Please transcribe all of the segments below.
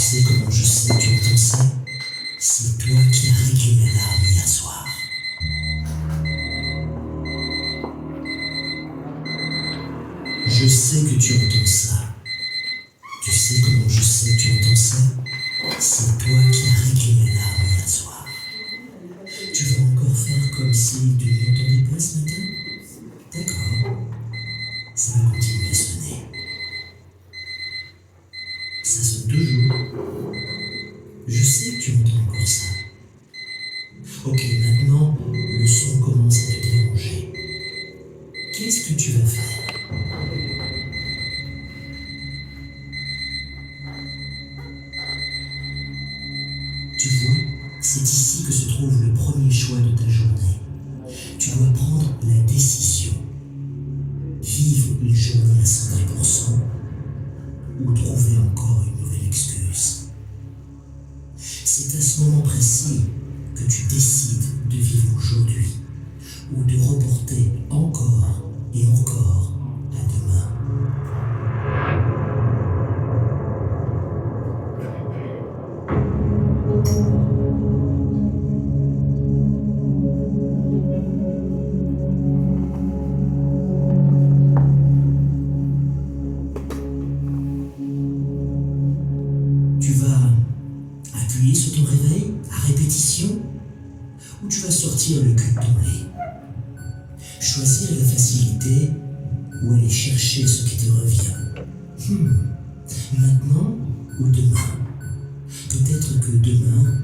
sais comment je sais que tu entends ça? C'est toi qui as réglé l'alarme hier soir. Je sais que tu entends ça. Tu sais comment je sais que tu entends ça? C'est toi qui as réglé l'alarme hier soir. Tu vas encore faire comme si tu n'entendais pas ce matin? D'accord. Ça va continuer à sonner. Ça sonne toujours. Je sais que tu entends encore ça. Ok, maintenant, le son commence à te déranger. Qu'est-ce que tu vas faire? Tu vois, c'est ici que se trouve le premier choix de ta journée. Tu dois prendre la décision. Vivre une journée à 100% ou trouver encore une nouvelle excuse. C'est à ce moment précis que tu décides de vivre aujourd'hui ou de reporter encore et encore à demain. Tu vas appuyer sur ton réveil à répétition ou tu vas sortir le cul de ton lit. Choisir la facilité ou aller chercher ce qui te revient. Maintenant ou demain. Peut-être que demain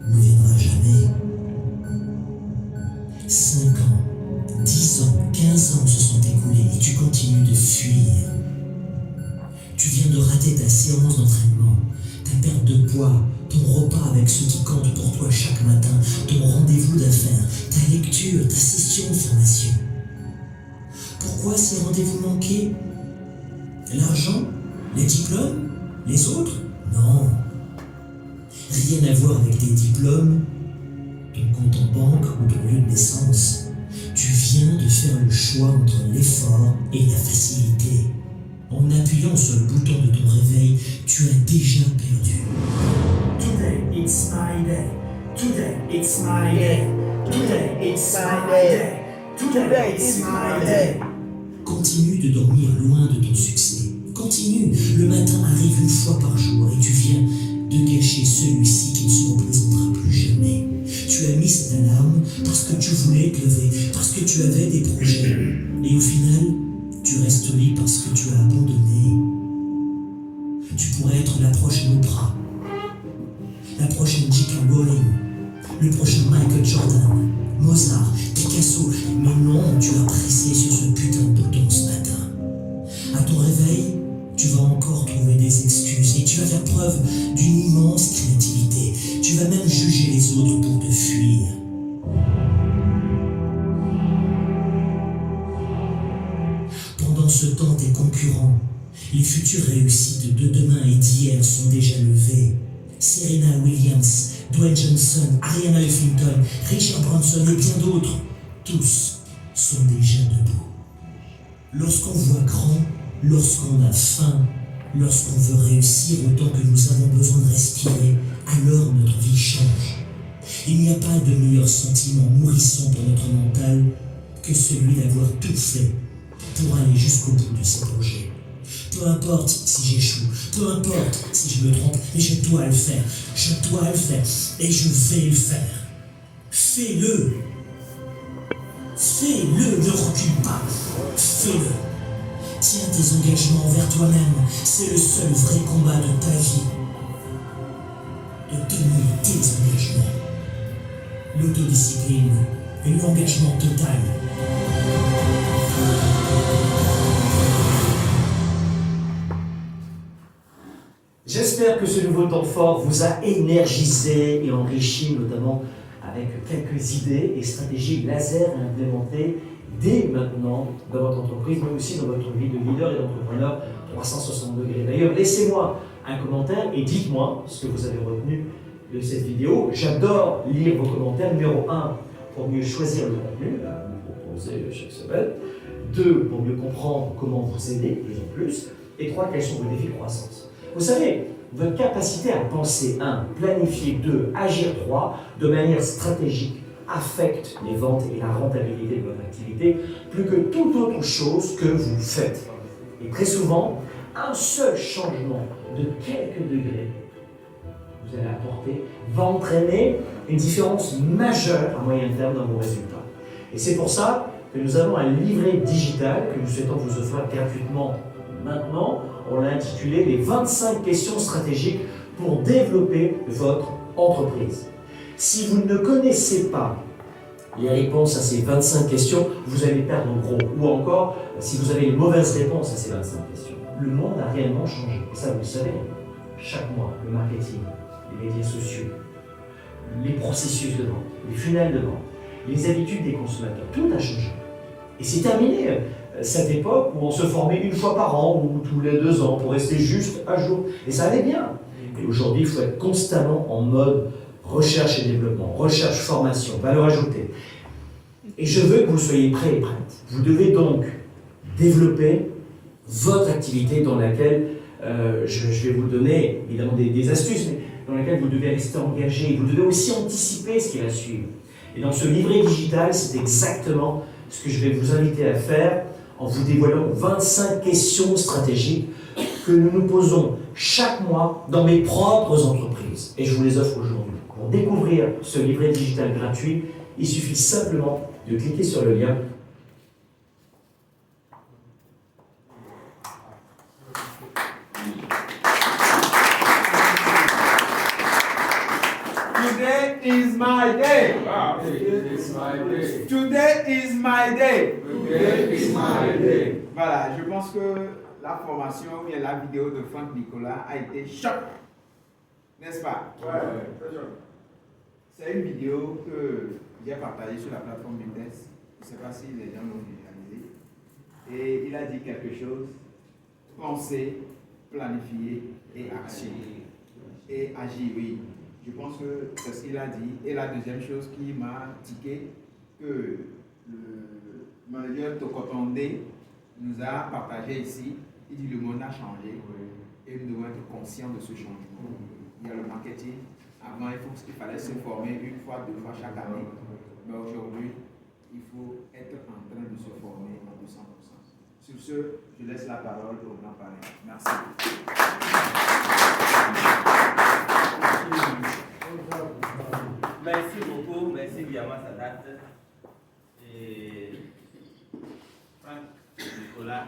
ne viendra jamais. 5 ans, 10 ans, 15 ans se sont écoulés et tu continues de fuir. Tu viens de rater ta séance d'entraînement, ta perte de poids, ton repas avec ceux qui comptent pour toi chaque matin, ton rendez-vous d'affaires, ta lecture, ta session de formation. Pourquoi ces rendez-vous manqués? L'argent? Les diplômes? Les autres? Non. Rien à voir avec tes diplômes, ton compte en banque ou ton lieu de naissance. Tu viens de faire le choix entre l'effort et la facilité. En appuyant sur le bouton de ton réveil, tu as déjà perdu. Today it's my day. Today it's my day. Today it's my day. Today it's my day. Continue de dormir loin de ton succès. Continue. Le matin arrive une fois par jour et tu viens de gâcher celui-ci qui ne se représentera plus jamais. Tu as mis cette alarme parce que tu voulais te lever, parce que tu avais des projets. Et au final, tu restes au lit parce que tu as abandonné. Tu pourrais être la prochaine Oprah, la prochaine J.K. Rowling, le prochain Michael Jordan, Mozart, Picasso. Mais non, tu as pressé sur ce putain de bouton ce matin. À ton réveil, tu vas encore trouver des excuses et tu vas faire preuve d'une immense créativité. Tu vas même juger les autres pour te fuir. Pendant ce temps, tes concurrents, les futures réussites de demain et d'hier sont déjà levées. Serena Williams, Dwayne Johnson, Ariana Huffington, Richard Branson et bien d'autres, tous sont déjà debout. Lorsqu'on voit grand, lorsqu'on a faim, lorsqu'on veut réussir autant que nous avons besoin de respirer, alors notre vie change. Il n'y a pas de meilleur sentiment nourrissant pour notre mental que celui d'avoir tout fait pour aller jusqu'au bout de ses projets. Peu importe si j'échoue, peu importe si je me trompe, mais je dois le faire. Je dois le faire et je vais le faire. Fais-le. Fais-le, ne recule pas. Fais-le. Tiens tes engagements envers toi-même. C'est le seul vrai combat de ta vie. De tenir tes engagements. L'autodiscipline et l'engagement total. J'espère que ce nouveau temps fort vous a énergisé et enrichi, notamment avec quelques idées et stratégies laser à implémenter dès maintenant dans votre entreprise, mais aussi dans votre vie de leader et d'entrepreneur 360 degrés. D'ailleurs, laissez-moi un commentaire et dites-moi ce que vous avez retenu de cette vidéo. J'adore lire vos commentaires. Numéro 1, pour mieux choisir le contenu, là, vous proposez chaque semaine. 2, pour mieux comprendre comment vous aider plus en plus. Et 3, quels sont vos défis de croissance. Vous savez, votre capacité à penser 1, planifier 2, agir 3, de manière stratégique, affecte les ventes et la rentabilité de votre activité plus que toute autre chose que vous faites. Et très souvent, un seul changement de quelques degrés que vous allez apporter va entraîner une différence majeure à moyen terme dans vos résultats. Et c'est pour ça que nous avons un livret digital que nous souhaitons vous offrir gratuitement maintenant. On l'a intitulé les 25 questions stratégiques pour développer votre entreprise. Si vous ne connaissez pas les réponses à ces 25 questions, vous allez perdre gros. Ou encore, si vous avez les mauvaises réponses à ces 25 questions. Le monde a réellement changé. Et ça, vous le savez. Chaque mois, le marketing, les médias sociaux, les processus de vente, les funnels de vente, les habitudes des consommateurs, tout a changé. Et c'est terminé cette époque où on se formait une fois par an ou tous les 2 ans pour rester juste à jour. Et ça allait bien. Et aujourd'hui, il faut être constamment en mode recherche et développement, recherche, formation, valeur ajoutée. Et je veux que vous soyez prêts et prêtes. Vous devez donc développer votre activité dans laquelle, je vais vous donner évidemment des astuces, mais dans laquelle vous devez rester engagé. Vous devez aussi anticiper ce qui va suivre. Et dans ce livret digital, c'est exactement ce que je vais vous inviter à faire en vous dévoilant 25 questions stratégiques que nous nous posons chaque mois dans mes propres entreprises. Et je vous les offre aujourd'hui. Pour découvrir ce livret digital gratuit, il suffit simplement de cliquer sur le lien. Today is my day. Wow. Today is my day. Today is my day. Today is my day. Voilà, je pense que la formation et la vidéo de Franck Nicolas a été choc. N'est-ce pas? Ouais, très bien. C'est une vidéo que j'ai partagée sur la plateforme Bindex. Je ne sais pas si les gens l'ont visualisé. Et il a dit quelque chose. Penser, planifier et agir. Et agir, oui. Je pense que c'est ce qu'il a dit. Et la deuxième chose qui m'a tiqué, que le manager Tokotonde nous a partagé ici, il dit le monde a changé et nous devons être conscients de ce changement. Il y a le marketing. Avant, il fallait se former 1 fois, 2 fois chaque année. Mais aujourd'hui, il faut être en train de se former à 200%. Sur ce, je laisse la parole au grand parrain. Merci. Merci beaucoup, merci Biama Sadat et Franck Nicolas.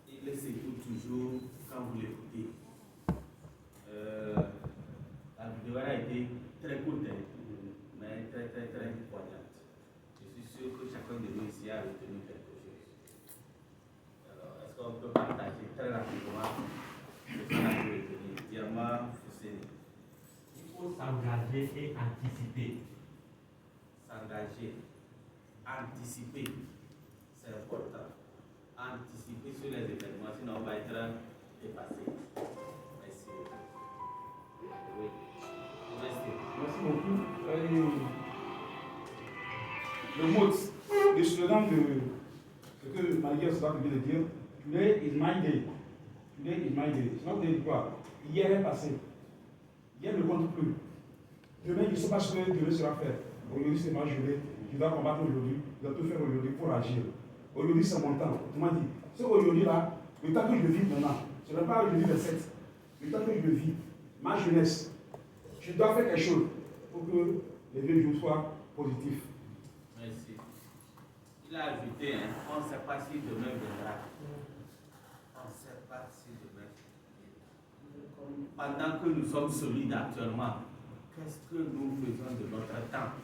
Il s'écoute toujours quand vous l'écoutez. La vidéo a été très courte, mais très importante. Je suis sûr que chacun de nous ici a retenu quelque chose. Alors, est-ce qu'on peut partager très rapidement ce qu'on a pu retenir? Biama Fousseni. Il faut s'engager et anticiper. S'engager, anticiper, c'est important. Anticiper sur les événements, sinon on va être dépassé. Merci beaucoup. Oui. Merci beaucoup. Le mot, le slogan de ce que le manager vient de dire, Today is my day. Today is my day. C'est notre day de quoi? Hier est passé. Hier ne compte plus. Demain, je ne sais pas ce que demain sera fait. Aujourd'hui, c'est ma journée. Je dois combattre aujourd'hui. Je dois tout faire aujourd'hui pour agir. Aujourd'hui, c'est mon temps. Tu m'as dit, c'est aujourd'hui là, le temps que je vis maintenant, ce n'est pas le 27. Le temps que je vis, ma jeunesse, je dois faire quelque chose pour que les vieux jours soient positifs. Merci. Il a ajouté, on ne sait pas si demain viendra. On ne sait pas si demain viendra. Pendant que nous sommes solides actuellement, qu'est-ce que nous faisons de notre temps?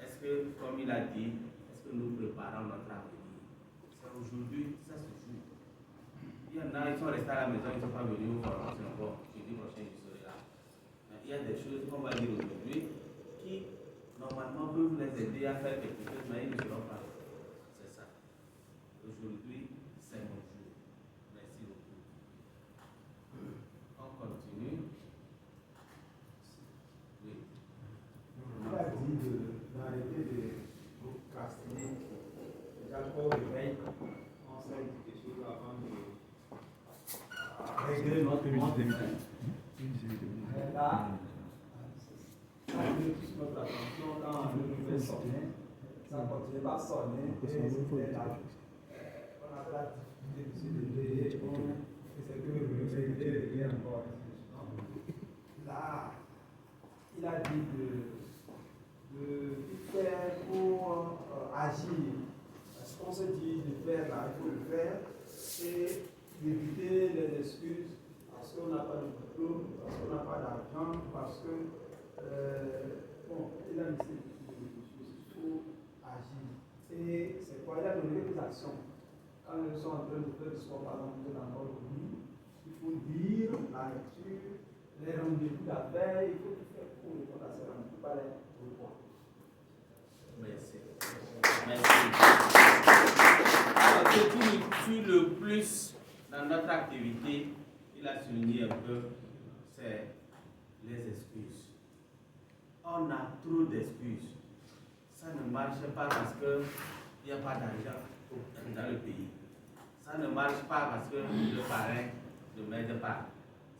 Est-ce que, comme il a dit, est-ce que nous préparons notre avenir? C'est aujourd'hui, ça se joue. Il y en a, ils sont restés à la maison, ils ne sont pas venus aux formations. Bon, jeudi prochain, je serai là. Mais il y a des choses qu'on va dire aujourd'hui qui, normalement, peuvent les aider à faire quelque chose, mais ils ne seront pas. C'est ça. Aujourd'hui, c'est mon jour. Merci beaucoup. On continue. Oui. On a dit d'arrêter de procrastiner. Déjà, au réveil, on sait quelque chose avant de régler notre vie. là, ça a eu plus notre attention quand le réveil sonnait. Ça continuait par sonner et c'était là. On avait la difficulté de se lever, et c'est que le réveil était réveillé encore. Là, il a dit de faire pour agir. Parce qu'on se dit de faire là, il faut le faire et d'éviter les excuses parce qu'on n'a pas de diplôme, parce qu'on n'a pas d'argent, parce que, bon, il a dit il faut agir. Et c'est quoi? Il a donné des actions. Quand ils sont en train de faire du sport, par exemple, dans notre vie, il faut lire la lecture, les rendez-vous d'affaires, il faut tout faire pour répondre à ces rendez-vous, pas les repoints. Merci. Merci. Alors, ce qui nous tue le plus dans notre activité, il a souligné un peu, c'est les excuses. On a trop d'excuses. Ça ne marche pas parce qu'il n'y a pas d'argent dans le pays. Ça ne marche pas parce que le parrain ne m'aide pas.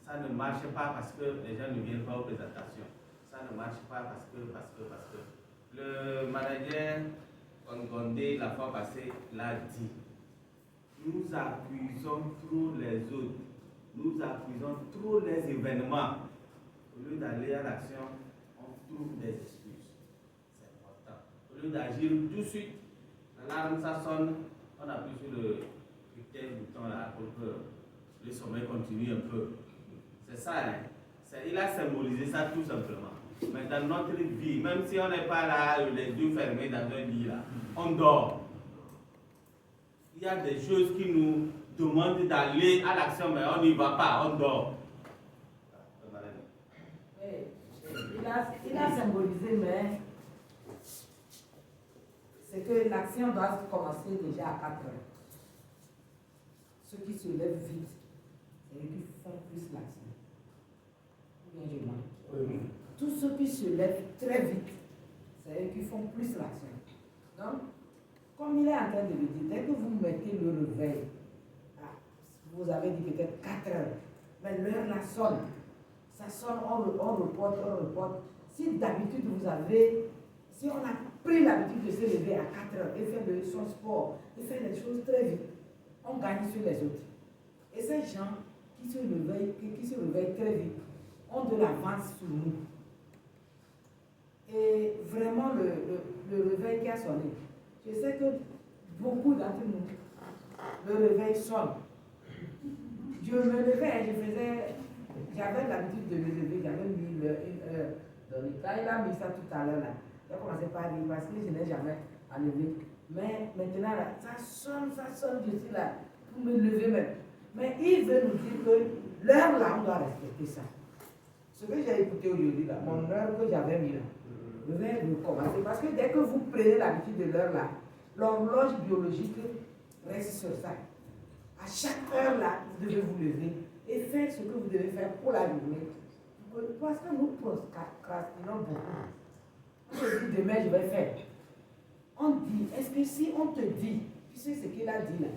Ça ne marche pas parce que les gens ne viennent pas aux présentations. Ça ne marche pas parce que. Le manager Gondé, la fois passée, l'a dit. Nous accusons trop les autres. Nous accusons trop les événements. Au lieu d'aller à l'action, on trouve des excuses. C'est important. Au lieu d'agir tout de suite, l'alarme ça sonne, on appuie sur le bouton là pour que le sommeil continue un peu. C'est ça, hein? Il a symbolisé ça tout simplement. Mais dans notre vie, même si on n'est pas là, les yeux fermés dans un lit là, on dort. Il y a des choses qui nous demandent d'aller à l'action, mais on n'y va pas, on dort. Il a symbolisé, mais c'est que l'action doit commencer déjà à 4 heures. Ceux qui se lèvent vite, c'est eux qui font plus l'action. Bien, je mens. Oui. Tous ceux qui se lèvent très vite, c'est eux qui font plus l'action. Donc, comme il est en train de le dire, dès que vous mettez le réveil, vous avez dit peut-être 4 heures, mais l'heure la sonne. Ça sonne, on reporte. Si d'habitude vous avez, si on a pris l'habitude de se lever à 4 heures et faire son sport, et faire les choses très vite, on gagne sur les autres. Et ces gens qui se réveillent très vite ont de l'avance sur nous. Et vraiment, le réveil qui a sonné, je sais que beaucoup d'entre nous, le réveil sonne. Je me levais, j'avais l'habitude de me lever, j'avais mis une heure dans le cas. Il a mis ça tout à l'heure là. J'ai commencé par rire parce que je n'ai jamais enlevé. Mais maintenant là, ça sonne, je suis là pour me lever même. Mais il veut nous dire que l'heure là, on doit respecter ça. Ce que j'ai écouté aujourd'hui là, mon heure que j'avais mis là, je vais recommencer. Parce que dès que vous prenez l'habitude de l'heure là, l'horloge biologique reste sur ça. À chaque heure là, vous devez vous lever et faire ce que vous devez faire pour la journée. Parce que nous procrastinons beaucoup. On se dit demain je vais faire. On dit, est-ce que si on te dit, tu sais ce qu'il a dit là,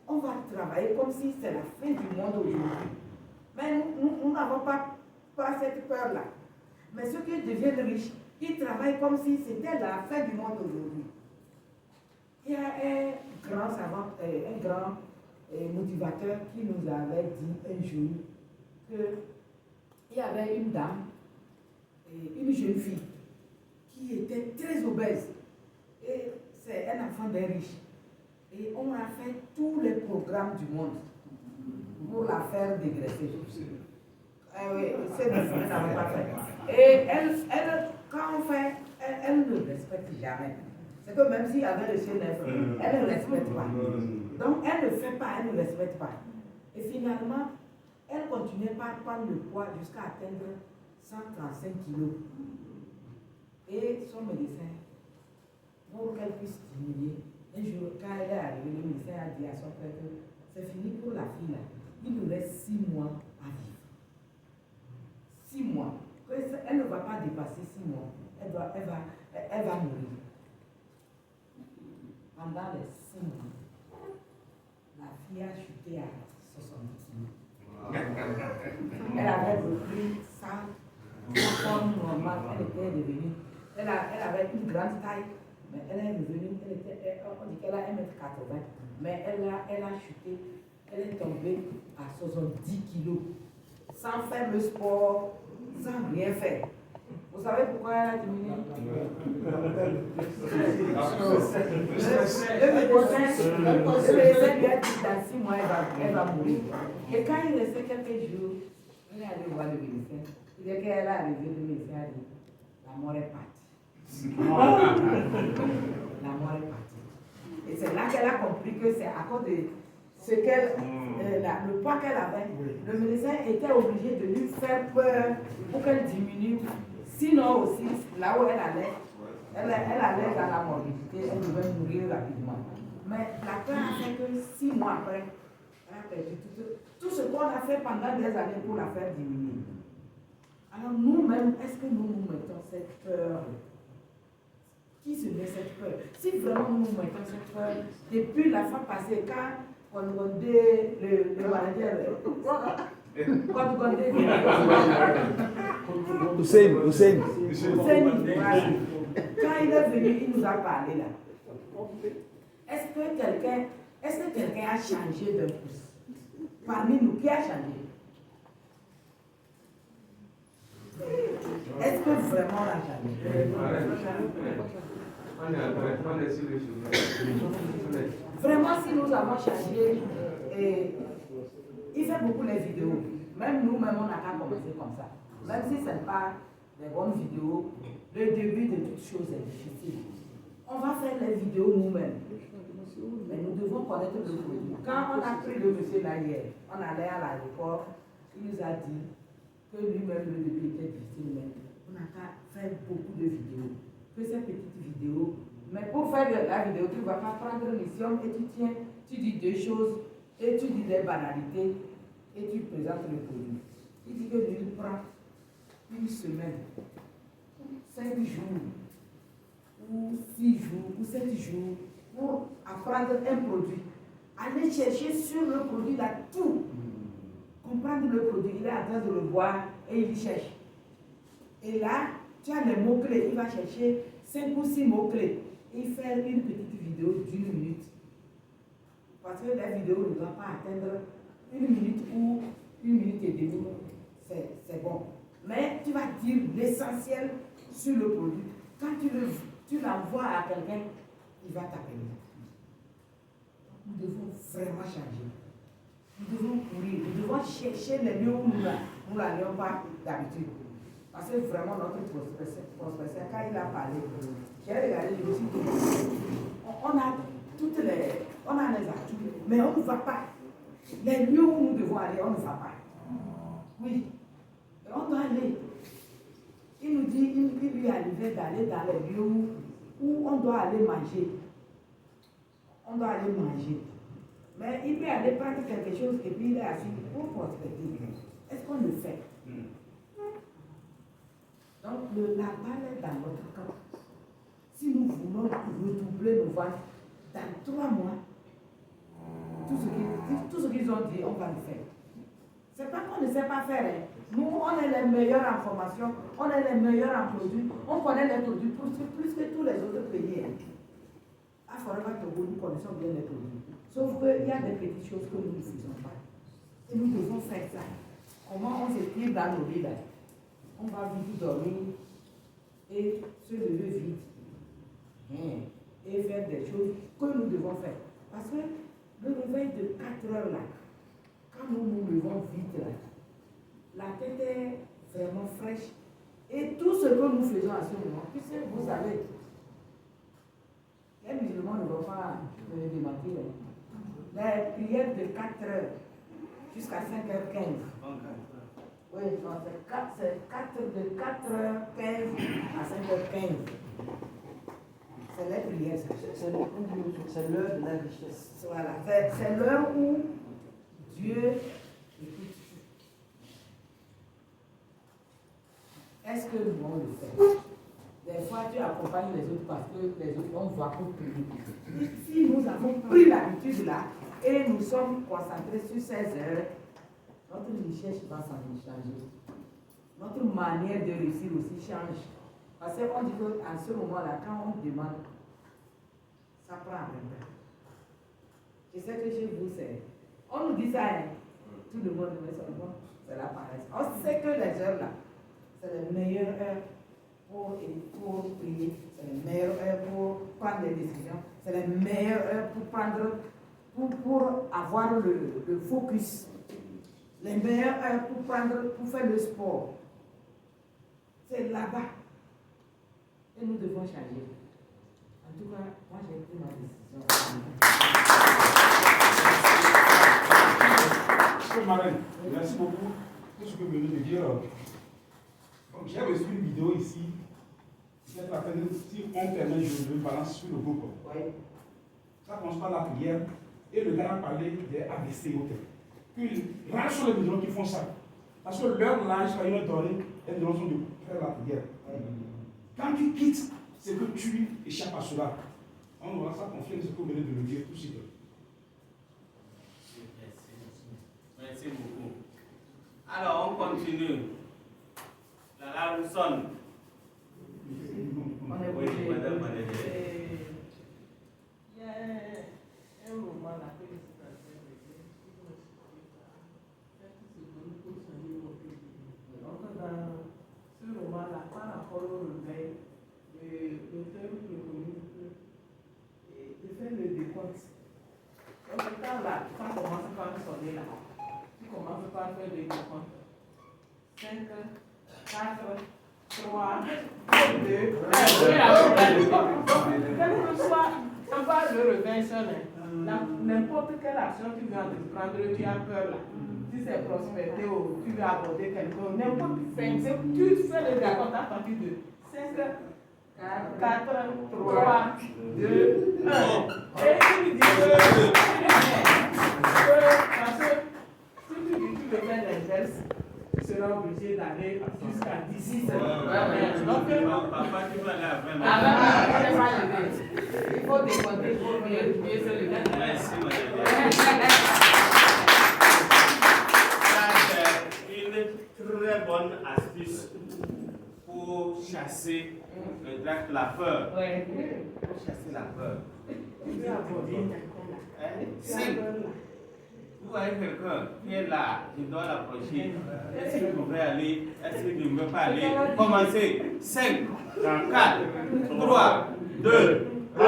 on va travailler comme si c'est la fin du monde aujourd'hui. Mais nous n'avons pas cette peur-là. Mais ceux qui deviennent riches, ils travaillent comme si c'était la fin du monde aujourd'hui. Il y a un grand savant, un grand motivateur qui nous avait dit un jour qu'il y avait une dame, une jeune fille, qui était très obèse. Et c'est un enfant d'un riche. Et on a fait tous les programmes du monde pour la faire dégraisser. Oui, c'est difficile, n'avait pas fait. Et elle, quand on fait, elle ne respecte jamais. C'est que même s'il y avait reçu une info, elle ne respecte pas. Donc elle ne fait pas, elle ne respecte pas. Et finalement, elle continuait par prendre le poids jusqu'à atteindre 135 kilos. Et son médecin, pour qu'elle puisse diminuer, un jour, quand elle est arrivée, le médecin a dit à son frère que c'est fini pour la fille là. Il nous reste 6 mois à vivre. 6 mois. Elle ne va pas dépasser 6 mois. Elle va mourir. Pendant les 6 mois, la fille a chuté à 70 kilos. Elle avait repris sa forme normale, elle était devenue. Elle avait une grande taille, mais elle est devenue, on dit qu'elle a 1m80, mais elle a chuté, elle est tombée à 70 kilos, sans faire le sport, sans rien faire. Vous savez pourquoi elle a diminué? Le médecin lui a dit dans 6 mois elle va mourir. Et quand il restait quelques jours, elle est allée voir le médecin. Dès qu'elle est arrivée, le médecin a dit la mort est partie. La mort est partie. Et c'est là qu'elle a compris que c'est à cause de ce qu'elle, le poids qu'elle avait. Le médecin était obligé de lui faire peur pour qu'elle diminue. Sinon aussi, là où elle allait dans la morbidité, elle devait mourir rapidement. Mais la peur a fait que 6 mois après, elle a perdu tout ce qu'on a fait pendant des années pour la faire diminuer. Alors nous-mêmes, est-ce que nous nous mettons cette peur? Qui se met cette peur? Si vraiment nous nous mettons cette peur, depuis la fois passée, quand on dit le manager, Hussein. quand il est venu, il nous a parlé là. Est-ce que quelqu'un a changé de pouce? Parmi nous, qui a changé? Est-ce que vraiment on a changé? Vraiment, si nous avons changé, il fait beaucoup les vidéos. Même nous-mêmes, on n'a qu'à commencer comme ça. Même si ce n'est pas des bonnes vidéos, le début de toute chose est difficile. On va faire les vidéos nous-mêmes. Mais nous devons connaître le produit. Quand on a pris le monsieur là hier, on allait à l'aéroport, il nous a dit que lui-même le début était difficile, mais on n'a qu'à faire beaucoup de vidéos. Que ces petites vidéos. Mais pour faire de la vidéo, tu ne vas pas prendre une mission et tu dis 2 choses et tu dis des banalités et tu présentes le produit. Il dit que lui prend 1 semaine, 5 jours, ou 6 jours, ou 7 jours pour apprendre un produit. Aller chercher sur le produit là tout. Comprendre le produit, il est en train de le voir et il cherche. Et là, tu as les mots-clés, il va chercher 5 ou 6 mots-clés et faire une petite vidéo d'1 minute. Parce que la vidéo ne doit pas atteindre 1 minute ou 1 minute et demie, c'est bon. Mais tu vas dire l'essentiel sur le produit. Quand tu l'envoies à quelqu'un, il va t'appeler. Nous devons vraiment changer. Nous devons courir, nous devons chercher les lieux où nous n'allions pas d'habitude. Parce que vraiment notre professeur, quand il a parlé, j'ai regardé, je me suis dit, on a les atouts, mais on ne va pas. Les lieux où nous devons aller, on ne va pas. Oui, et on doit aller. Il nous dit, il lui est arrivé d'aller dans les lieux où on doit aller manger. On doit aller manger. Mais il peut aller prendre quelque chose et puis il est assis pour prospecter. Est-ce qu'on le fait? Donc la balle est dans notre camp. Si nous voulons redoubler nos ventes dans 3 mois, tout ce qu'ils ont dit, on va le faire. Ce n'est pas qu'on ne sait pas faire. Hein. Nous, on est les meilleurs en formation, on est les meilleurs en produits, on connaît les produits plus que tous les autres pays. Hein. À Forever Togo, nous connaissons bien les produits. Sauf qu'il y a des petites choses que nous ne faisons pas. Et nous devons faire ça. Comment on se tire dans nos vies là? On va vite dormir et se lever vite. Et faire des choses que nous devons faire. Parce que le réveil de 4 heures là, quand nous nous levons vite là, la tête est vraiment fraîche. Et tout ce que nous faisons à ce moment, puisque vous savez, les musulmans ne vont pas me démentir. Les prières de 4 heures jusqu'à 5h15. Oui, c'est 4h15 à 5h15. C'est les prières. C'est l'heure de la richesse. Voilà, c'est l'heure où Dieu écoute. Est-ce que nous allons le faire? Des fois, tu accompagnes les autres parce que les autres vont voir pour prier. Si nous avons pris l'habitude là et nous sommes concentrés sur ces heures, notre recherche va changer. Notre manière de réussir aussi change. Parce qu'on dit qu'à ce moment-là, quand on demande, ça prend un peu. Je sais que chez vous, c'est. On nous dit ça, hein. Tout le monde met son nom, c'est la paresse. On sait que les heures là, c'est les meilleures heures pour prier, c'est les meilleures heures pour prendre des décisions, c'est les meilleures heures pour avoir le focus, les meilleures heures pour faire le sport. C'est là-bas. Et nous devons changer. En tout cas, moi j'ai pris ma décision. Monsieur Marin, merci beaucoup pour ce que vous venez de dire. Donc, j'ai reçu une vidéo ici. Si on permet, je le balance sur le groupe. Oui. Ça commence par la prière. Et le gars a parlé des ABC au thème. Puis, rares sont les gens qui font ça. Parce que leur âge, quand ils ont donné, elles ont de faire la prière. Quand tu quittes, c'est que tu échappes à cela. On aura ça confirme ce que vous venez de le dire tout de suite. Merci beaucoup. Alors, on continue. L'alarme sonne. On est Oui, madame, madame. Il y a un moment là que je suis en train de dire. Donc, dans ce moment-là, par rapport au réveil, le thème de faire le décompte. Donc, quand là, quand on commence par sonner là, tu commences par faire le décompte. 5, 4, 3, 2, 1. Quel que soit, quand pas le réveil sonne, n'importe quelle action tu veux entreprendre, tu as peur là. Si c'est prospérité ou tu veux aborder quelqu'un, n'importe quoi, tu fais le décompte à partir de 5, 4, 3, 2, 1. Et tu lui dis parce que si tu dis que tu veux faire l'inverse, tu seras obligé d'aller jusqu'à 16. Donc, papa, tu vas aller à 20. Il faut décompter pour mieux se lever. Merci, madame. Ça, c'est une très bonne astuce pour chasser la peur. Pour chasser la peur. Vous voyez quelqu'un qui est là, je dois l'approcher. Est-ce que vous pouvez aller? Est-ce que je ne veux pas aller? Commencez. 5, 4, 3, 2, 1.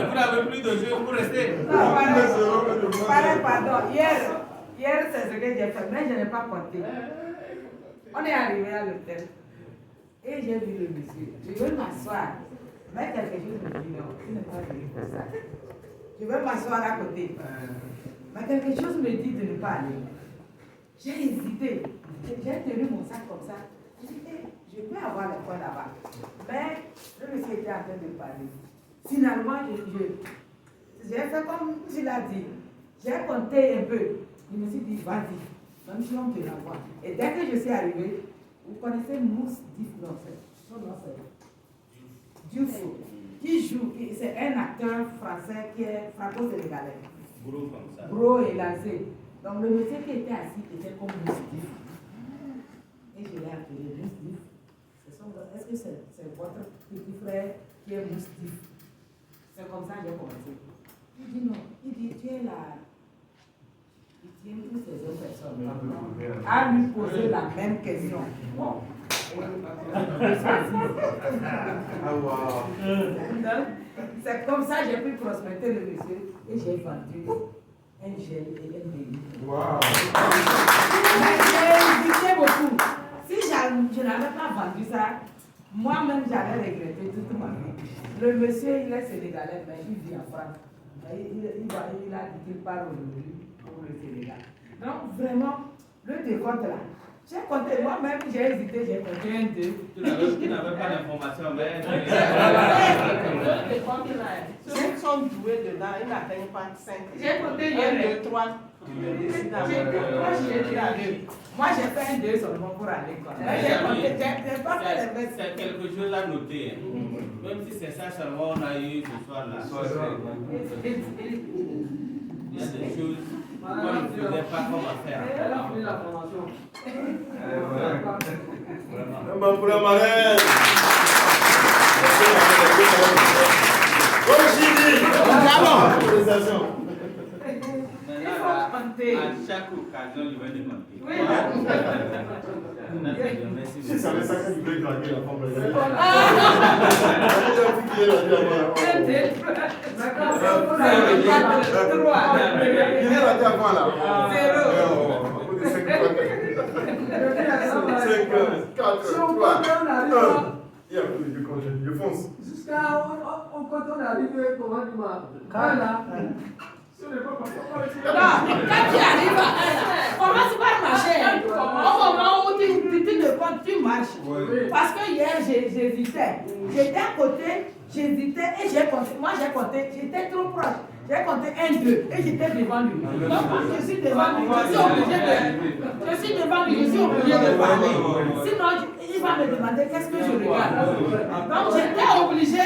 Vous n'avez plus de jeu pour rester. Pardon. Hier, c'est ce que j'ai fait, mais je n'ai pas compté. On est arrivé à l'hôtel et j'ai vu le monsieur. Je veux m'asseoir. Mais quelque chose me dit non, tu n'es pas venu pour ça. Je veux m'asseoir à côté. Mais quelque chose me dit de ne pas aller. J'ai hésité. J'ai tenu mon sac comme ça. J'ai dit, je peux avoir le coin là-bas. Mais le monsieur était en train de parler. Finalement, j'ai fait comme tu l'as dit. J'ai compté un peu. Je me suis dit, vas-y, même si on te l'envoie. Et dès que je suis arrivée, vous connaissez Mousse Dif, non, son nom c'est Diouf, qui joue, c'est un acteur français qui est franco-sénégalais. Gros comme ça. Gros et lancé. Donc le monsieur qui était assis était comme Mousse Dif. Et je l'ai appelé Mousse Dif. Est-ce que c'est votre petit frère qui est Mousse Dif? C'est comme ça que j'ai commencé. Il dit non. Il dit, tu es là. Il tient toutes ces autres personnes à lui poser la même question. Bon. C'est comme ça que j'ai pu prospecter le monsieur et j'ai vendu un gel et un délit. Mais j'ai hésité beaucoup. Si je n'avais pas vendu ça, moi-même j'allais regretter toute ma vie. Le monsieur, il est sénégalais, mais il vit en France. Il a dit qu'il parle aujourd'hui pour le Sénégal. Donc vraiment, le décompte là, j'ai compté, moi-même j'ai hésité, j'ai compté 1, 2. Tu n'avais pas d'information, mais... Le décompte là, ceux qui sont doués dedans, ils n'atteignent pas 5. J'ai compté 1, 2, 3. Moi j'ai fait un 2 seulement pour aller quoi. J'ai pas fait les C'est quelque chose à noter. Même si c'est ça seulement on a eu ce soir là. Il y a des choses Moi, je ne faisais pas comment faire. Elle a pris la formation. Vraiment. Pour la marraine. Comme Chili. Félicitations. Maintenant, là, à chaque occasion, je vais demander. Oui. Merci Je savais ça quand tu voulais draguer la femme. Il est raté avant là. 5, 4, 3, 1. Je fonce. Jusqu'à quand on est arrivé, comment tu m'as. Là. Sur le papa. Non, quand tu arrives à commence par marcher. Au moment où tu marches. Parce que hier, j'hésitais. J'étais à côté, j'hésitais et j'ai compté. Moi, j'ai compté, j'étais trop proche. J'ai compté 1, 2 et j'étais devant lui. Donc, quand je suis devant lui, je suis obligé de parler. Sinon, il va me demander qu'est-ce que je regarde. Donc, j'étais obligé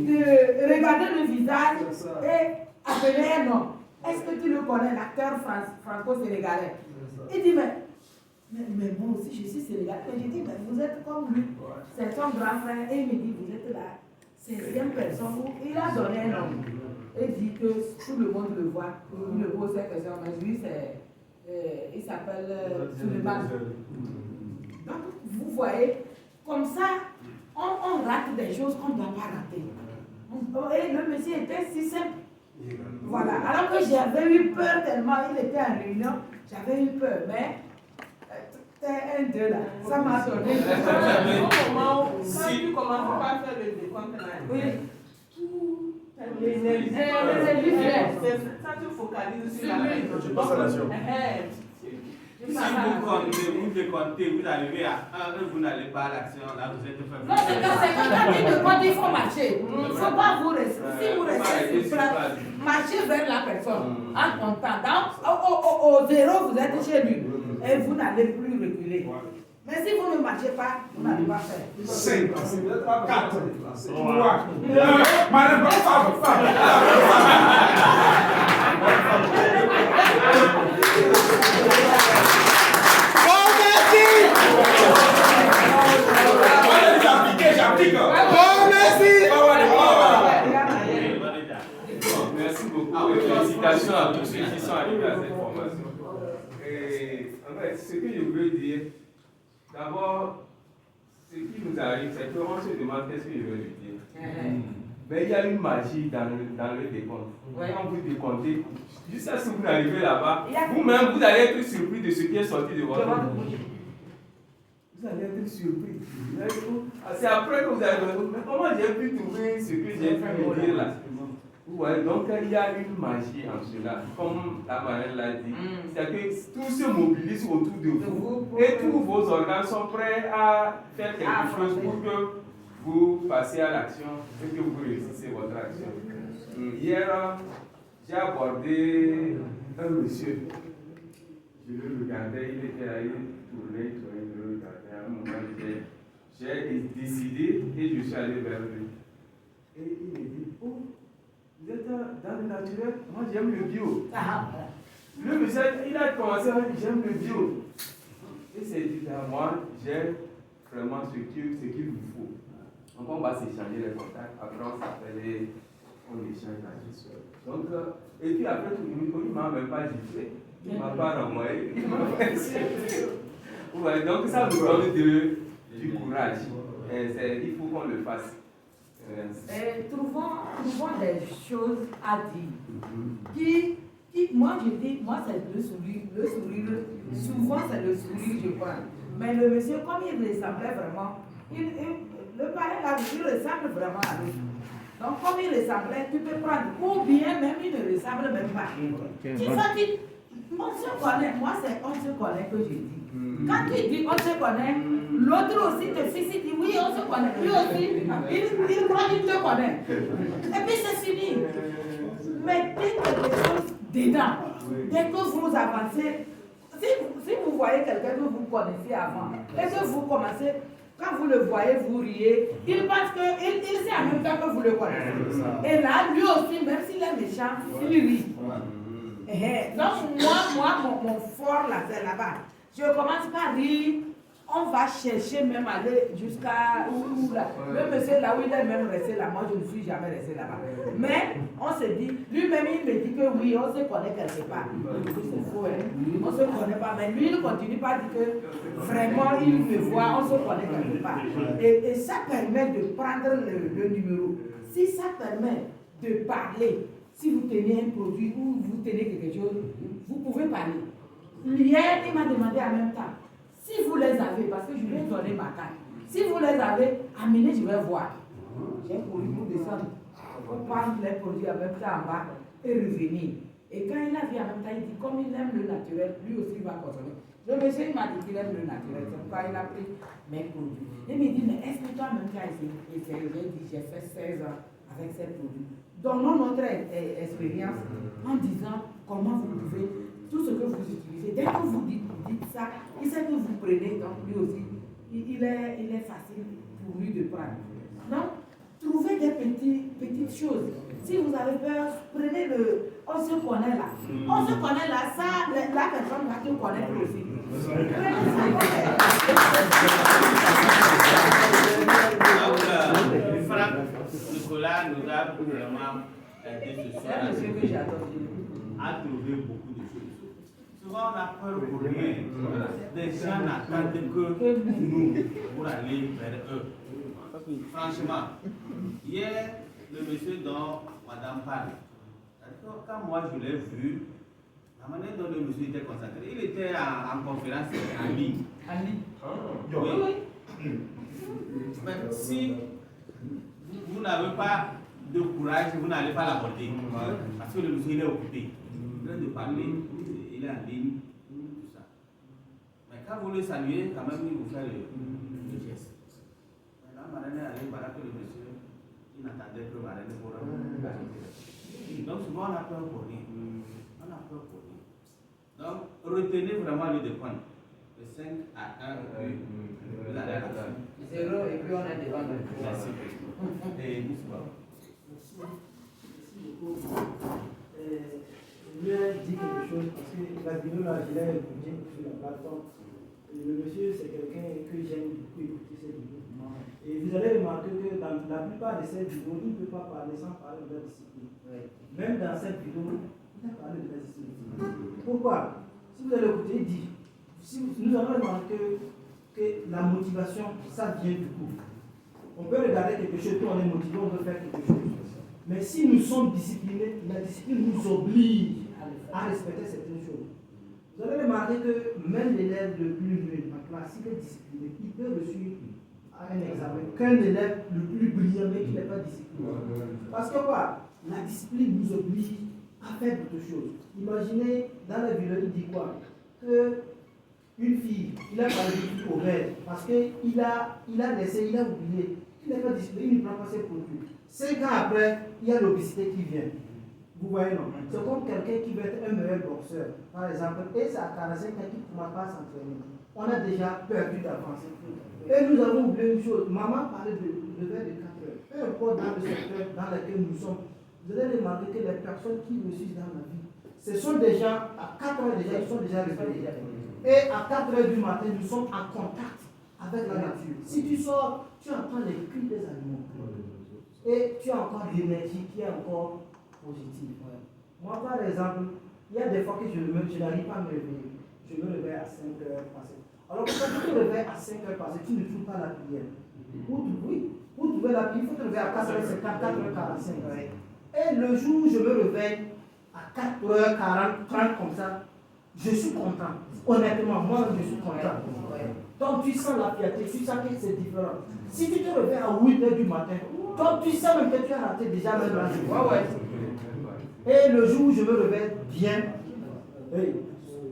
de regarder le visage et appeler un nom. Est-ce que tu le connais, l'acteur franco-sénégalais? Il dit, mais moi aussi, je suis sénégalais. Mais je dis, mais vous êtes comme lui. C'est son grand frère. Et il me dit, vous êtes la 16e personne. Il a donné un nom. Il dit que tout le monde le voit. Il le pose cette question. Mais lui, il s'appelle Suleiman. Donc, vous voyez, comme ça, on rate des choses qu'on ne doit pas rater. Et le monsieur était si simple. Voilà. Alors que j'avais eu peur tellement, il était en réunion, j'avais eu peur. Mais, c'était 1, 2 là. Ça m'a donné. Au moment où, quand tu commences pas à faire le décompte là, oui. L'énergie, ça te focalise sur la maison. Je passe à l'action. Si vous décomptez, vous arrivez à 1, vous n'allez pas à l'action, là vous êtes faible. Non, c'est quand tu décomptes, il faut marcher. Il ne faut pas vous rester. Si vous restez sur place, marchez vers la personne en comptant. Donc, au 0, vous êtes chez lui. Et vous n'allez plus reculer. Mais si vous ne marchez pas, vous n'allez pas faire. 5, 4, 3, 2, madame, j'applique. Merci beaucoup et félicitations à tous ceux qui sont arrivés à cette formation. Et en fait, ce que je veux dire, d'abord, ce qui nous arrive, c'est qu'on se demande qu'est-ce que je veux lui dire. Mais il y a une magie dans le décompte. Quand vous décomptez, jusqu'à ce que vous arrivez là-bas, vous-même, vous allez être surpris de ce qui est sorti de votre bouche. Vous allez être surpris. C'est après que vous allez dire, mais comment j'ai pu trouver ce que j'ai pu me dire là? Ouais, donc il y a une magie en cela, comme la marraine l'a dit. C'est-à-dire que tout se mobilise autour de vous et tous vos organes sont prêts à faire quelque chose pour que vous passiez à l'action et que vous réussissez votre action. Hier, j'ai abordé un monsieur. Je le regardais, il était là, il tournait, je le regardais. À un moment, j'ai décidé et je suis allé vers lui. Et il me dit, oh, vous êtes dans le naturel? Moi, j'aime le bio. Le monsieur, il a commencé à dire, j'aime le bio. Et c'est dit, moi, j'aime vraiment ce qu'il vous faut. Donc, on va s'échanger les contacts. Après, on s'appelle et on échange la gestion. Donc, et puis après, il ne m'a même pas giflé. Il ne m'a pas renvoyé. Ouais, donc, ça nous donne du courage. Il faut qu'on le fasse. Trouvons des choses à dire. Moi je dis, moi c'est le sourire, souvent c'est le sourire je crois. Mais le monsieur, comme il ressemblait vraiment, le parrain là, il ressemble vraiment à lui. Donc comme il ressemblait, tu peux prendre, ou bien même il ne ressemble même pas. On se connaît, moi c'est on se connaît que je dis. Quand tu dis on se connaît, l'autre aussi te félicite, dit oui on se connaît, lui aussi, il croit qu'il te connaît. Et puis c'est fini. Mettez quelque chose dedans. Dès que vous avancez, si vous voyez quelqu'un que vous connaissez avant, et que vous commencez, quand vous le voyez, vous riez, il pense qu'il sait en même temps que vous le connaissez. Et là, lui aussi, même s'il est méchant, il rit. Donc, mon fort là, c'est là-bas. Je commence par rire. On va chercher même aller jusqu'à où là. Le monsieur là où il est même resté là, moi je ne suis jamais resté là-bas. Mais on se dit, lui-même il me dit que oui, on se connaît quelque part. C'est faux, hein? On se connaît pas, mais lui il continue pas à dire que vraiment il me voit, on se connaît quelque part. Et ça permet de prendre le numéro. Si ça permet de parler, si vous tenez un produit ou vous tenez quelque chose, vous pouvez parler. Hier, il m'a demandé en même temps. Si vous les avez, parce que je lui ai donné ma carte, si vous les avez, amenez, je vais voir. J'ai voulu vous descendre, pour prendre les produits en même temps en bas et revenir. Et quand il a vu en même temps, il dit, comme il aime le naturel, lui aussi il va consommer. Le monsieur m'a dit qu'il aime le naturel, c'est pourquoi il a pris mes produits. Il me dit, mais est-ce que toi même tu as essayé? J'ai dit, j'ai fait 16 ans avec ces produits. Donnons notre expérience en disant comment vous pouvez. Tout ce que vous utilisez, dès que vous dites ça, il sait que vous prenez, donc lui aussi, il est facile pour lui de prendre. Donc, trouvez des petites choses. Si vous avez peur, prenez on se connaît là. On se connaît là, ça, la personne va te connaître aussi. Prenez ça. Franck Nicolas nous a vraiment aidé ce soir à trouver beaucoup de choses. Souvent on a peur pour rien. Des gens n'attendent que nous pour aller vers eux. Franchement, hier, le monsieur dont madame parle, quand moi je l'ai vu, la manière dont le monsieur était concentré, il était en conférence en ligne. En ligne? Oui. Mais si vous n'avez pas de courage, vous n'allez pas l'aborder. Parce que le monsieur il est occupé. Il est en train de parler, il est en ligne, tout ça. Mais quand vous le saluez, quand même, il vous fait le geste. Maintenant, Marraine est allé, voilà que le monsieur, il n'attendait que Marraine pour donc souvent on a peur pour rien. On a peur pour rien. Donc retenez vraiment le décompte. De 5 à 1, vous allez à 0 et puis on a des ventes. Merci. Et nous, Merci beaucoup. Je lui ai dit quelque chose parce que la vidéo là, je l'ai écoutée sur la plateforme. Et le monsieur, c'est quelqu'un que j'aime beaucoup écouter ses vidéos. Et vous allez remarquer que dans la plupart de ces vidéos, il ne peut pas parler sans parler de la discipline. Même dans cette vidéo, il a parlé de la discipline. Pourquoi? Si vous allez écouter, il dit, nous allons remarquer que la motivation, ça vient du coup. On peut regarder quelque chose, puis on est motivé, on veut faire quelque chose. Mais si nous sommes disciplinés, la discipline nous oblige à respecter certaines choses. Vous allez remarquer que même l'élève le plus nul en classe, s'il est discipliné, il peut réussir à un examen qu'un élève le plus brillant, mais qui n'est pas discipliné. Parce que quoi? La discipline nous oblige à faire beaucoup de choses. Imaginez, dans la vidéo, il dit quoi? Que une fille, il a parlé d'une fille au verre, parce qu'il a laissé, il a oublié. Il n'est pas discipliné, il ne prend pas ses produits. 5 ans après, il y a l'obésité qui vient. Vous voyez, non? C'est comme quelqu'un qui veut être un meilleur boxeur, par exemple, et c'est à 45 ans qui ne commence pas à s'entraîner. On a déjà perdu d'avance. Et nous avons oublié une chose. Maman parlait de lever de 4 heures. Peu importe dans le secteur dans lequel nous sommes, vous allez remarquer que les personnes qui réussissent dans la vie, ce sont des gens, à 4 heures déjà, ils sont déjà réveillés. Et à 4 heures du matin, nous sommes en contact avec la nature. Si tu sors, tu entends les cris des animaux. Et tu as encore l'énergie qui est encore positive. Moi, par exemple, il y a des fois que je n'arrive pas à me réveiller. Je me réveille à 5 heures passées. Alors, quand tu te réveilles à 5 heures passées, tu ne trouves pas la prière. Pour trouver la prière, il faut te réveiller à 4h50, 4h45. Et le jour où je me réveille à 4h40, 30 comme ça, je suis content. Honnêtement, moi, je suis content. Donc, tu sens la fierté, tu sens que c'est différent. Si tu te réveilles à 8h du matin, donc tu sens même que tu as raté déjà même la journée. Et le jour où je me réveille bien,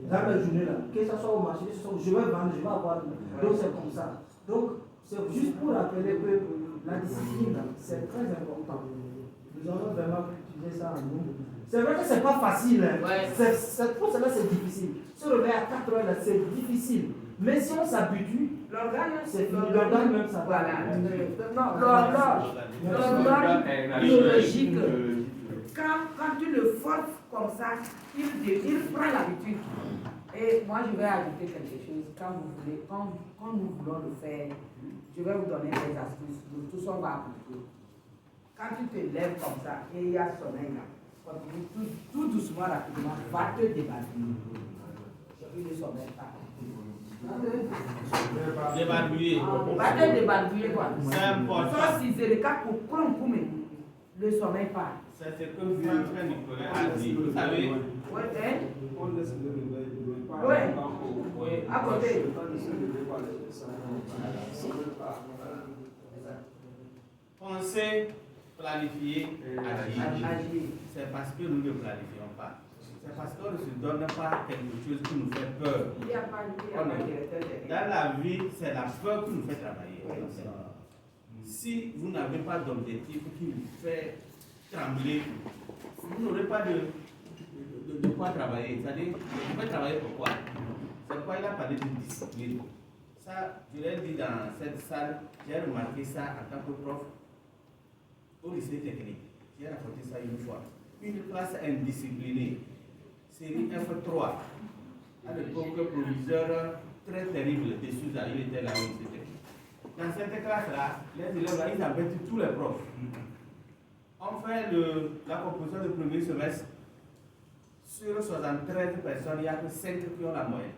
dans la journée là, que ce soit au marché, je vais vendre, je vais avoir. Donc c'est comme ça. Donc c'est juste pour rappeler que la discipline, c'est très important. Nous allons vraiment utiliser ça en nous. C'est vrai que c'est pas facile. Pour cela c'est difficile. Se réveiller à 4 heures là, c'est difficile. Mais si on s'habitue, l'organe même ça va. L'horloge biologique, quand tu le forces comme ça, il prend l'habitude. Et moi, je vais ajouter quelque chose. Quand nous voulons le faire, je vais vous donner des astuces. Tout ça, on va appliquer. Quand tu te lèves comme ça, et il y a sommeil là, continue tout doucement, rapidement, va te débarbouiller. Je ne sommeil pas. Débarbouiller. Va te débarbouiller quoi. C'est important. Sauf si c'est le cas pour le sommeil pas. C'est ce que frère Nicolas a dit. Vous savez, Oui, hein? On laisse le réveil. Oui. À côté. penser, planifier, agir. Agir. C'est parce que nous ne planifions pas. C'est parce qu'on ne se donne pas quelque chose qui nous fait peur. Il n'y a pas de Dans la vie, c'est la peur qui nous fait travailler. Si vous n'avez pas d'objectif qui vous fait trembler, vous n'aurez pas de quoi travailler. C'est-à-dire, vous pouvez travailler pour quoi? C'est quoi il a parlé de discipline. Ça, je l'ai dit dans cette salle, j'ai remarqué ça en tant que prof au lycée technique. J'ai rapporté ça une fois. Une classe indisciplinée, série F3. À l'époque, le proviseur très terrible de Souza, il était là au lycée technique. Dans cette classe-là, les élèves là, ils embêtent tous les profs. On fait la composition du premier semestre. Sur 73 personnes, il n'y a que 5 qui ont la moyenne.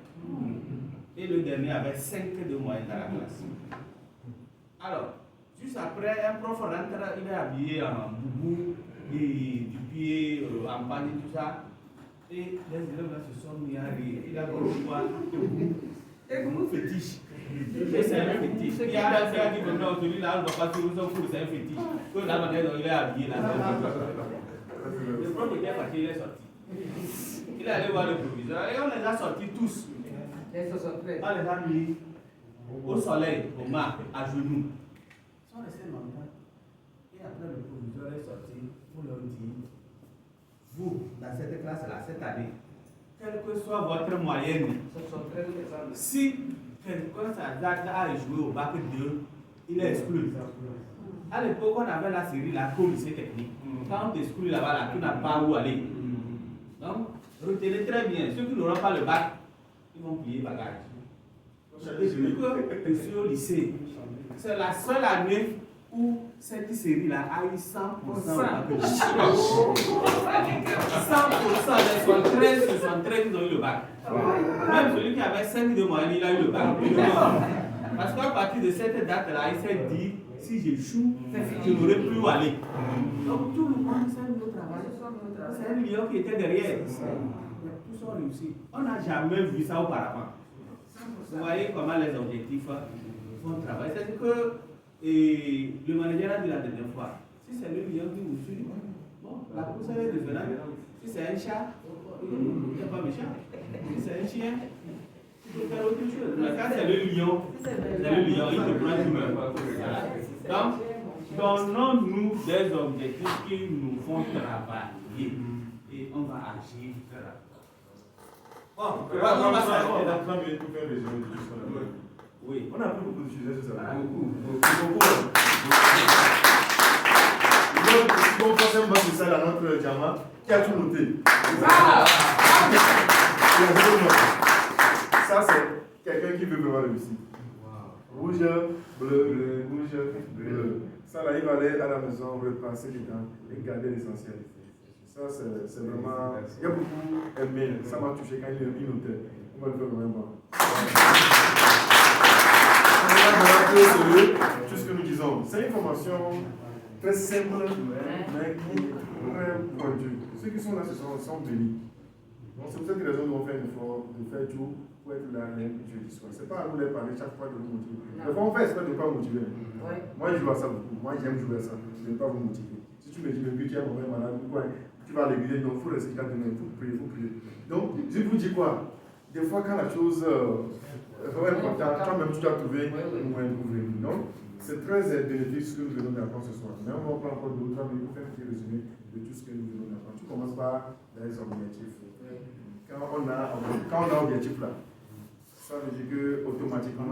Et le dernier avait 5 de moyenne dans la classe. Alors, juste après, un prof rentre, il est habillé en boubou, et du pied, en panier, tout ça. Et les élèves là se sont mis à rire. Il a dit quoi? Et vous fétiche. Et c'est un fétiche. Il y a un frère qui dit non, celui-là, on ne va pas sur son cours, c'est un fétiche. Que la manière dont il est habillé là. Le prof était parti, il est sorti. Il est allé voir le proviseur et on les a sortis tous. On les a mis au soleil, au mar, à genoux. Ils sont restés longtemps. Et après le proviseur est sorti pour leur dire, vous, dans cette classe-là, cette année, quelle que soit votre moyenne, si quelqu'un s'adapte à jouer au bac 2, il est exclu. À l'époque, on avait la série, la lycée technique. Quand on t'exclut là-bas, là, tu n'as pas où aller. Donc, retenez très bien, ceux qui n'auront pas le bac, ils vont plier bagage. Depuis que je suis au lycée, c'est la seule année où cette série-là a eu 100% de 100% des 73 ils ont eu le bac. Même celui qui avait 5 de moyenne, il a eu le bac. Parce qu'à partir de cette date-là, il s'est dit, si j'échoue, je n'aurai plus où aller. Donc tout le monde s'est mis au travail. C'est un million qui était derrière. Tous ont réussi. On n'a jamais vu ça auparavant. Vous voyez comment les objectifs font travailler. C'est que le manager a dit la dernière fois, si c'est le lion qui vous suit, bon, la course est raisonnable. Si c'est un chat, il n'est pas méchant. Si c'est un chien, il faut faire autre chose. Mais quand c'est le lion, il te prend du même. Donc, donnons-nous des objectifs qui nous font travailler et on va agir très rapidement. Bon, on va s'arrêter là. Oui. On a pris beaucoup de sujets sur ça. Beaucoup. Donc, forcément, c'est ça là, notre diamant qui a tout noté. Ça, c'est quelqu'un qui veut vraiment réussir. Rouge, bleu, rouge, bleu. Ça là, il va aller à la maison, repasser du temps et garder l'essentiel. Ça, c'est vraiment. Il y a beaucoup aimé. Ça m'a touché quand il notait. On va le faire vraiment. Tout ce que nous disons, c'est une formation très simple, mais qui est très pointue. Ceux qui sont là, sont bénis. Donc, c'est pour cette raison qu'on fait un effort de faire tout pour être là lundi, jeudi soir. Ce n'est pas à nous de parler chaque fois de vous motiver. Des fois, on fait exprès de ne pas vous motiver. Moi, je joue à ça beaucoup. Moi, j'aime jouer à ça. Je ne vais pas vous motiver. Si tu me dis, mais tu es mauvais malade, tu vas l'église, donc il faut rester calme, il faut prier, Donc, je vous dis quoi? Des fois, quand la chose est vraiment importante, toi-même, tu dois trouver un moyen de couvrir. Donc, c'est très bénéfique ce que nous venons d'apprendre ce soir. Mais on va prendre encore 2 ou 3 minutes pour faire un petit résumé de tout ce que nous venons d'apprendre. Tu commences par les objectifs. Quand on a objectif là, ça veut dire que automatiquement,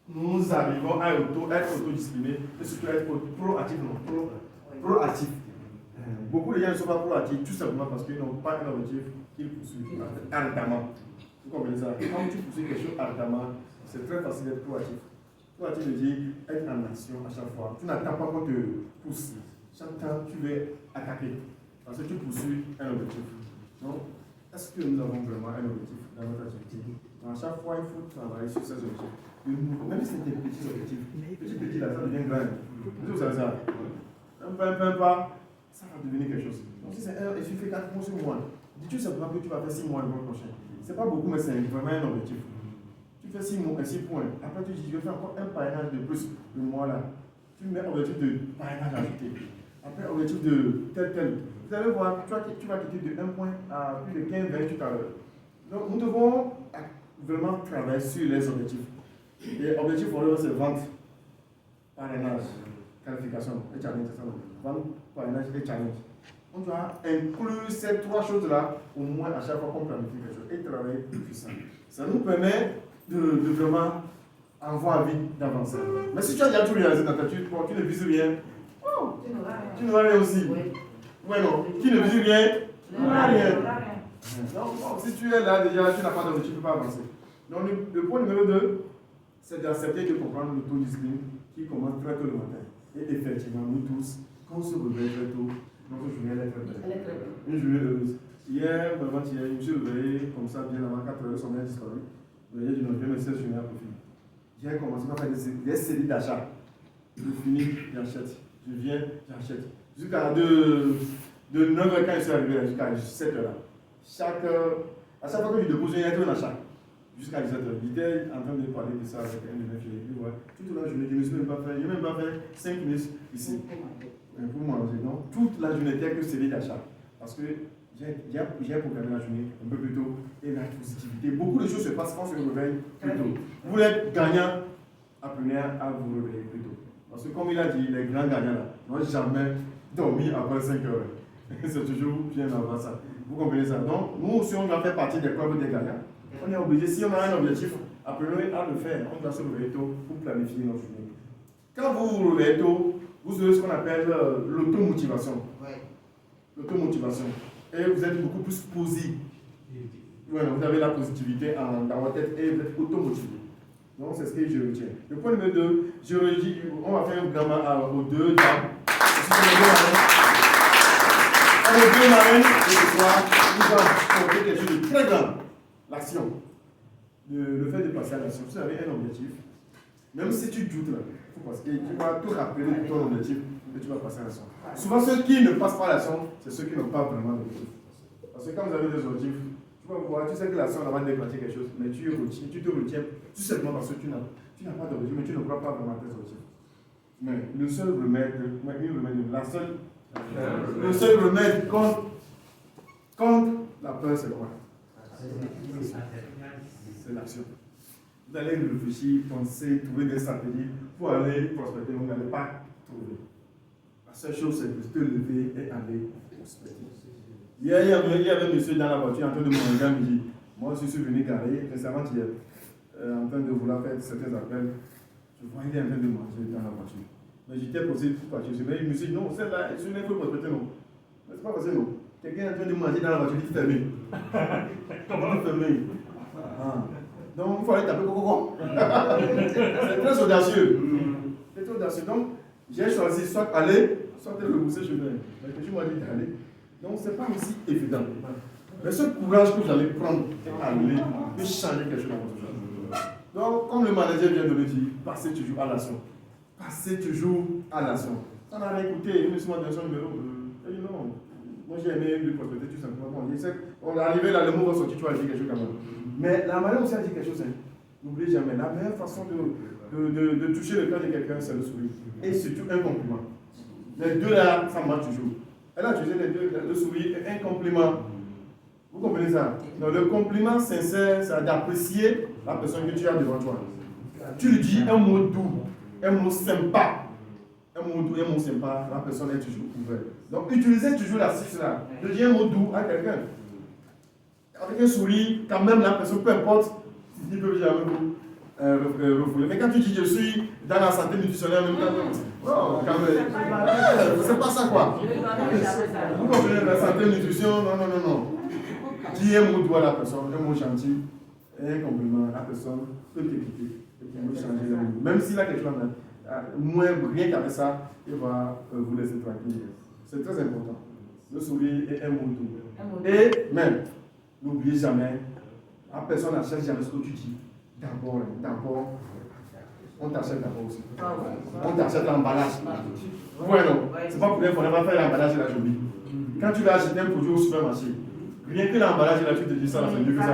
nous arrivons à être autodisciplinés et surtout être proactif. Beaucoup de gens ne sont pas proactifs tout simplement parce qu'ils n'ont pas un objectif qu'ils poursuivent ardemment. Vous comprenez ça? Quand tu poursuis quelque chose ardemment, c'est très facile d'être proactif. Proactif veut dire être en action à chaque fois. Tu n'attends pas qu'on te pousse. Chaque temps, tu veux attaquer parce que tu poursuis un objectif. Donc, est-ce que nous avons vraiment un objectif dans notre activité? À chaque fois, il faut travailler sur ces objectifs. Même si c'est des petits objectifs, petit là, ça devient grand. Vous savez ça? Un pas, ça va devenir quelque chose. Donc, si c'est un, et tu fais 4 mois sur moi, dis-tu simplement que tu vas faire 6 mois le mois prochain. C'est pas beaucoup, mais c'est vraiment un objectif. Tu fais 6 points. Après, tu dis, je vais faire encore un parrainage de plus le mois là. Tu mets objectif de parrainage ajouté. Après, objectif de tel. Vous allez voir, tu vas quitter de 1 point à plus de 15, 20 tout à l'heure. Donc, nous devons vraiment travailler sur les objectifs. Et objectif pour eux, c'est vente, parrainage, qualification et challenge. Vente, parrainage et challenge. On doit inclure ces 3 choses-là au moins à chaque fois qu'on planifie quelque chose et travailler sur ça. Ça nous permet de vraiment avoir envie d'avancer. Mais si tu as déjà tout réalisé dans ta tête, tu ne vises rien, tu n'auras rien aussi. Oui, non. Qui ne vise rien, n'aura rien. Donc, si tu es là déjà, tu n'as pas d'objectif, tu ne peux pas avancer. Donc, le point numéro 2, c'est d'accepter de comprendre l'autodiscipline qui commence très tôt le matin. Et effectivement, nous tous, quand on se réveille très tôt, notre journée elle est très belle. Une journée heureuse. Hier, je me suis réveillé comme ça, bien avant 4 heures, son mère a disparu. J'ai dit non, je vais me laisser journée à profit. J'ai commencé à faire des séries d'achats. Je finis, j'achète. Je viens, j'achète. Jusqu'à de 9h quand je suis arrivé jusqu'à 7h là. À chaque fois que je dépose, il y a un achat. Jusqu'à 17h. J'étais en train de parler de ça avec un de mes filles. Toute la journée, je ne suis même pas fait 5 minutes ici. Pour manger. Donc, toute la journée était que série d'achat. Parce que j'ai programmé la journée un peu plus tôt et la positivité. Beaucoup de choses se passent quand on se réveille plus tôt. Vous êtes gagnant, apprenez à vous réveiller plus tôt. Parce que comme il a dit, les grands gagnants là, n'ont jamais dormi après 5 heures. C'est toujours bien avant ça. Vous comprenez ça? Donc, nous aussi, on doit faire partie des clubs des gagnants. On est obligé, si on a un objectif, apprenez à le faire. On doit se réveiller tôt pour planifier notre journée. Quand vous vous réveillez tôt, vous aurez ce qu'on appelle l'automotivation. L'automotivation. Et vous êtes beaucoup plus positif. Voilà, vous avez la positivité dans votre tête et vous êtes automotivé. Donc, c'est ce que je retiens. Le point numéro 2, on va faire un gamma aux 2 dames. Aux 2 marraines, et ce soir, nous allons faire quelque chose de très grand. L'action. Le fait de passer à l'action. Si vous avez un objectif, même si tu doutes là, parce que tu vas tout rappeler de ton objectif et tu vas passer à l'action. Souvent, ceux qui ne passent pas à l'action, c'est ceux qui n'ont pas vraiment d'objectif. Parce que quand vous avez des objectifs, tu vas voir, tu sais que l'action va déclencher quelque chose, mais tu te retiens tout simplement parce que tu n'as pas d'objectif, mais tu ne crois pas vraiment à tes objectifs. Mais le seul remède, le seul remède contre la peur, c'est quoi? C'est l'action. Vous allez réfléchir, penser, trouver des stratégies pour aller prospecter, vous n'allez pas trouver. La seule chose, c'est de te lever et aller prospecter. Hier, il y avait un monsieur dans la voiture en train de manger à midi. Moi, je suis venu garer récemment hier, en train de vouloir faire certains appels. Je vois qu'il est en train de manger dans la voiture. Mais j'étais posé toute voiture. Je me suis dit, non, celle-là, je ne peux pas prospecter, non. Mais c'est pas possible, non. Quelqu'un est en train de manger dans la voiture, il dit fermé. Comment fermé? Donc, il faut aller taper coco. C'est très audacieux. C'est très audacieux. Donc, j'ai choisi soit aller, soit le repousser chez moi. Mais que tu m'as dit d'aller. Donc, ce n'est pas aussi évident. Mais ce courage que vous allez prendre et aller peut changer quelque chose dans votre vie. Donc, comme le manager vient de le dire, passez toujours à l'action. Passez toujours à l'action. Ça n'a rien écouté. Il me suis donné son numéro. Il dit non. Moi, j'ai aimé lui prospecter tout simplement. On est arrivé là, le mot va sortir, tu vas dire quelque chose quand même. Mais la manière aussi a dit quelque chose, n'oubliez jamais, la meilleure façon de toucher le cœur de quelqu'un, c'est le sourire. Et surtout un compliment. Les deux là, ça marche toujours. Elle a utilisé les deux, le sourire et un compliment. Vous comprenez ça? Donc le compliment sincère, c'est d'apprécier la personne que tu as devant toi. Tu lui dis un mot doux, un mot sympa. Un mot doux, un mot sympa, la personne est toujours ouverte. Donc utilisez toujours l'astuce là, de dire un mot doux à quelqu'un. Avec un sourire, quand même la personne, peu importe, il peut jamais vous. refoulé. Mais quand tu dis je suis dans la santé nutritionnelle en même temps, non, quand même. C'est pas ça quoi. Vous comprenez la santé nutrition, non. Dis un mot doux à la personne, un mot gentil, un compliment à la personne peut t'écouter. Et puis peut changer la vie. Même s'il a quelque chose, moins, rien qu'avec ça, il va vous laisser tranquille. C'est très important. Le sourire est un mot doux. Et même, n'oubliez jamais, la personne n'achète jamais ce que tu dis. D'abord, on t'achète d'abord aussi. On t'achète l'emballage. Ouais, non. C'est pas pour rien qu'on va faire l'emballage de la jolie. Quand tu vas acheter un produit au supermarché, rien que l'emballage, là, tu te dis ça, c'est mieux que ça.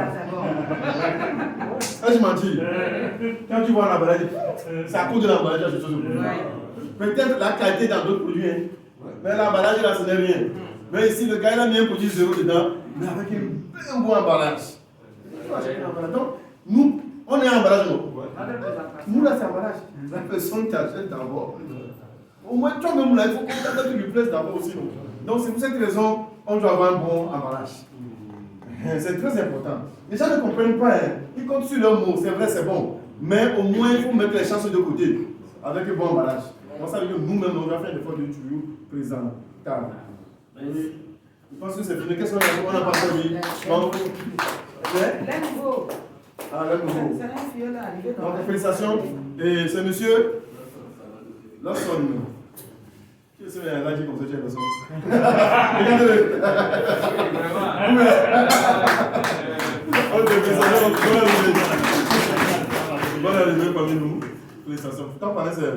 Je mentis. Quand tu vois l'emballage, c'est à cause de l'emballage, là, je chose. Peut-être la qualité dans d'autres produits, hein. Mais l'emballage, là, ce n'est rien. Mais ici, le gars, il a mis un produit zéro dedans, mais avec un bon emballage. Donc, nous, on est en emballage, non? Nous, là, c'est emballage. La personne t'achète d'abord. Au moins, toi-même, là, il faut que tu lui plaises d'abord aussi. Donc, c'est pour cette raison qu'on doit avoir un bon emballage. C'est très important. Les gens ne comprennent pas. Hein. Ils comptent sur leurs mots. C'est vrai, c'est bon. Mais au moins, il faut mettre les chances de côté avec un bon emballage. On sait que nous-mêmes, on va faire l'effort de toujours présent. Je pense que c'est fini. Qu'est-ce qu'on n'a pas fait? Les nouveaux. Ah, le nouveau. C'est un vieux là, arrivé dans Donc, félicitations. Et c'est monsieur Lawson. Qui est-ce qu'il a dit comme ça, chez Lawson? Regardez-le. Ok, félicitations. Bonne arrivée parmi nous. Félicitations. Quand on parlait, c'est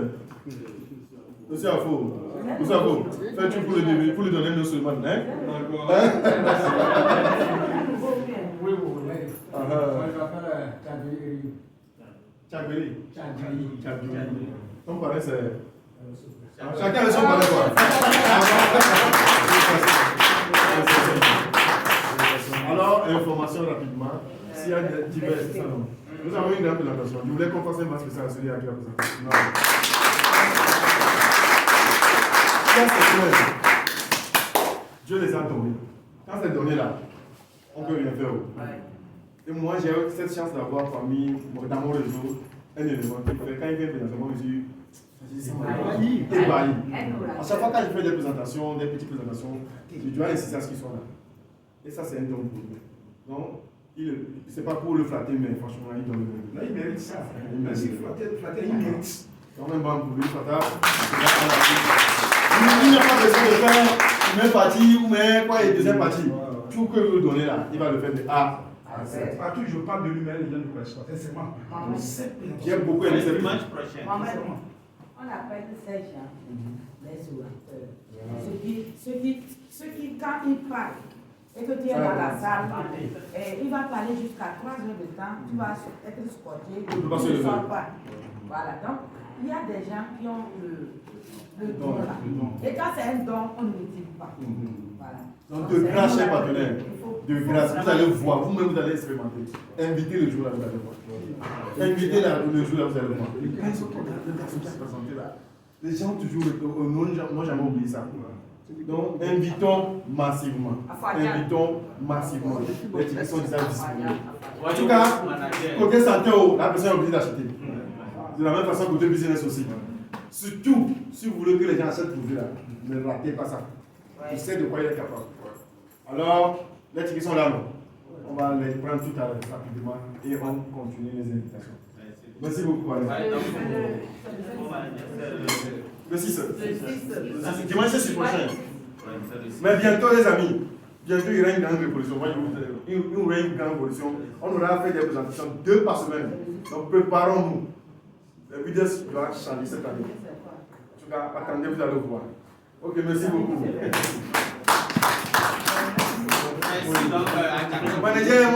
Monsieur Afo. Monsieur Afo, fais-tu pour le début, pour lui donner une semaine, hein? D'accord. Oui. Moi, je m'appelle Tchadbeli. Tchadbeli. Ton parrain, c'est. Chacun a son parrain, quoi. Alors, information rapidement. S'il y a divers, c'est ça, non? Nous avons une grande présentation. Je voulais qu'on fasse un match spécial à celui avec la présentation. Non. Ça, c'est clair. Dieu les a donnés. Quand c'est donné là, on ne peut rien faire. Et moi, j'ai eu cette chance d'avoir parmi, dans mon réseau, un élément qui fait, quand il vient présentement, je dis, ébahi. À chaque fois, quand je fais des présentations, des petites présentations, je dois insister à ce qu'ils soient là. Et ça, c'est un don pour lui. Donc, c'est pas pour le flatter, mais franchement, il donne le. Là, il mérite ça. Merci, flatter, il mérite. Quand même, bon, pour lui, flatter. Il n'a pas besoin de faire une partie ou même quoi, une deuxième partie. Tout que vous donnez là, il va le faire de A. Partout, je parle de lui-même, il vient de correspondre. C'est moi. J'aime beaucoup aimer cette dimanche prochain. On appelle ces gens les orateurs. Ceux qui, quand ils parlent, et que tu es dans la salle, il va parler jusqu'à 3 heures de temps, tu vas être scotché, tu ne sors pas. Voilà, donc il y a des gens qui ont le don là. Et quand c'est un don, on ne l'utilise pas. Voilà. Donc de grâce, chers partenaires, de grâce, vous allez voir, vous-même vous allez expérimenter. Invitez le jour là, vous allez voir. Invitez le jour là, vous allez voir. Les personnes qui se présentent là, les gens toujours, moi jamais oublié ça. Donc invitons massivement. Invitons massivement. Les tickets sont déjà disponibles. En tout cas, côté santé, la personne est obligée d'acheter. De la même façon, côté business aussi. Surtout, si vous voulez que les gens achètent le produit là, ne ratez pas ça. Il sait de quoi il est capable. Alors, les tickets sont là, non? On va les prendre tout à l'heure rapidement et on continue les invitations. Merci beaucoup. Le 6. Dimanche, c'est prochain. Mais bientôt, les amis, bientôt il y aura une grande révolution. Il y aura une grande révolution. On aura fait des présentations 2 par semaine. Donc, préparons-nous. Le vidéo doit changer cette année. En tout cas, attendez, vous allez voir. Ok, merci beaucoup. Manager,